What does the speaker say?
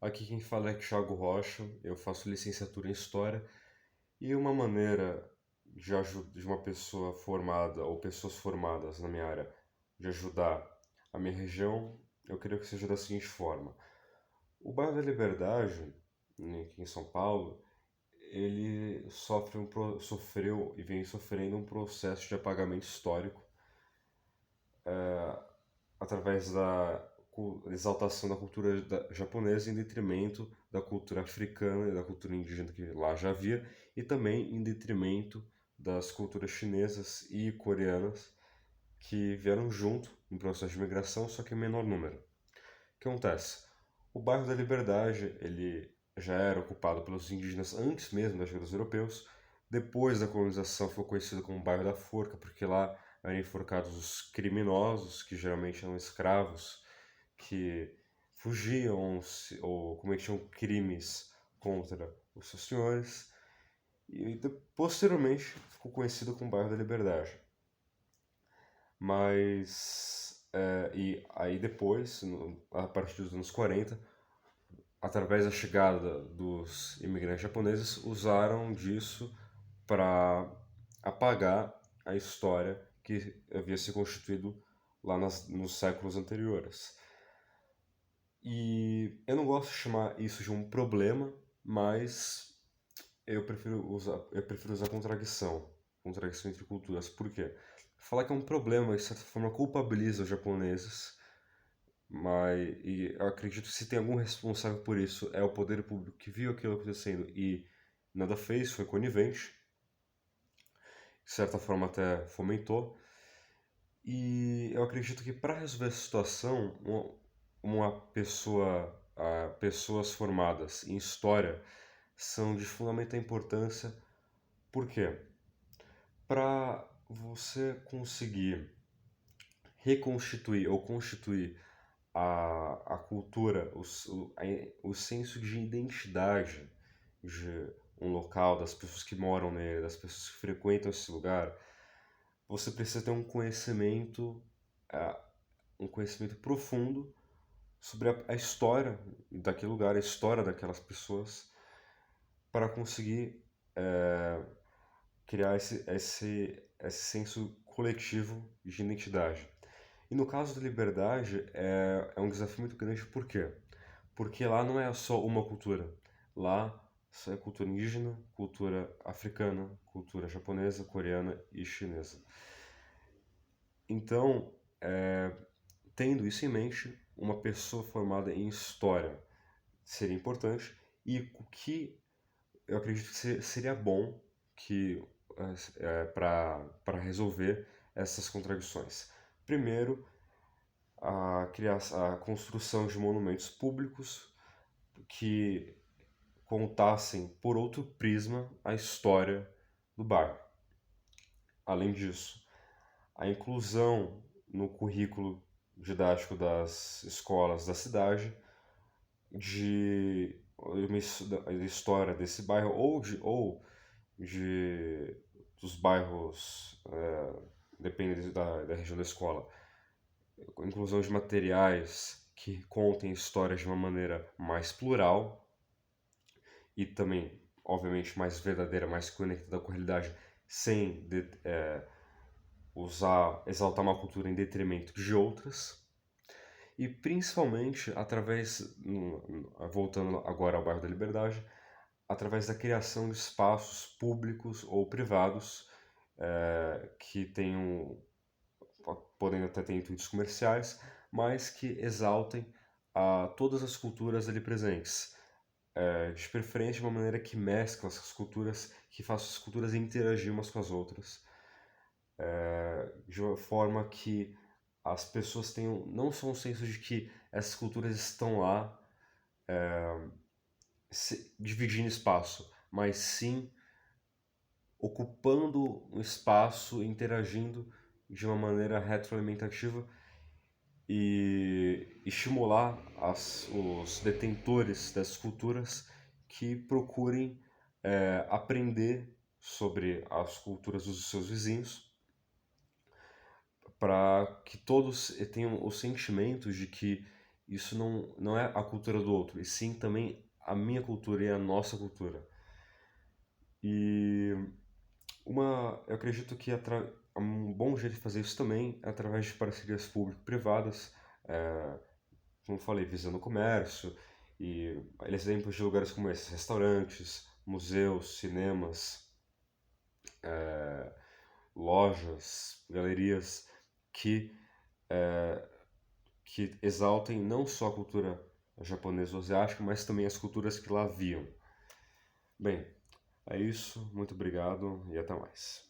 Aqui quem fala é Thiago Rocha, eu faço licenciatura em História e uma maneira de uma pessoa formada ou pessoas formadas na minha área de ajudar a minha região, eu queria que seja da seguinte forma. O bairro da Liberdade, aqui em São Paulo, ele sofreu e vem sofrendo um processo de apagamento histórico através da exaltação da cultura japonesa em detrimento da cultura africana e da cultura indígena que lá já havia, e também em detrimento das culturas chinesas e coreanas que vieram junto no processo de migração, só que em menor número. O que acontece? O bairro da Liberdade ele já era ocupado pelos indígenas antes mesmo da chegada dos europeus. Depois da colonização foi conhecido como bairro da Forca, porque lá eram enforcados os criminosos, que geralmente eram escravos, que fugiam ou cometiam crimes contra os seus senhores. E posteriormente ficou conhecido como bairro da Liberdade. Mas, e aí depois, a partir dos anos 40, através da chegada dos imigrantes japoneses, usaram disso para apagar a história que havia se constituído lá nos séculos anteriores. E eu não gosto de chamar isso de um problema, mas eu prefiro usar contradição entre culturas. Por quê? Falar que é um problema, de certa forma, culpabiliza os japoneses, e eu acredito que se tem algum responsável por isso é o poder público que viu aquilo acontecendo e nada fez, foi conivente, de certa forma até fomentou. E eu acredito que para resolver a situação, pessoas formadas em história são de fundamental importância. Por quê? Para você conseguir reconstituir ou constituir a cultura, o senso de identidade de um local, das pessoas que moram nele, das pessoas que frequentam esse lugar, você precisa ter ah, um conhecimento profundo sobre a história daquele lugar, a história daquelas pessoas, para conseguir criar esse senso coletivo de identidade. E no caso da liberdade, é um desafio muito grande, por quê? Porque lá não é só uma cultura. Lá é cultura indígena, cultura africana, cultura japonesa, coreana e chinesa. Então, tendo isso em mente, uma pessoa formada em história seria importante, e o que eu acredito que seria bom que para resolver essas contradições. Primeiro, a construção de monumentos públicos que contassem por outro prisma a história do bairro. Além disso, a inclusão no currículo didático das escolas da cidade da história desse bairro ou dos bairros, dependendo da região da escola, inclusão de materiais que contem histórias de uma maneira mais plural e também, obviamente, mais verdadeira, mais conectada com a realidade, sem exaltar uma cultura em detrimento de outras. E principalmente voltando agora ao bairro da Liberdade, através da criação de espaços públicos ou privados que tenham, podem até ter intuitos comerciais, mas que exaltem todas as culturas ali presentes. De preferência de uma maneira que mescla essas culturas, que faça as culturas interagir umas com as outras, de uma forma que as pessoas tenham não só um senso de que essas culturas estão lá dividindo espaço, mas sim ocupando um espaço, interagindo de uma maneira retroalimentativa e estimular os detentores dessas culturas que procurem aprender sobre as culturas dos seus vizinhos, para que todos tenham o sentimento de que isso não é a cultura do outro, e sim também a minha cultura e a nossa cultura. E eu acredito que um bom jeito de fazer isso também é através de parcerias público-privadas, é, como eu falei, visando o comércio, e exemplos de lugares como esses, restaurantes, museus, cinemas, é, lojas, galerias, que, é, que exaltem não só a cultura japonesa ou asiática, mas também as culturas que lá haviam. Bem, é isso, muito obrigado e até mais.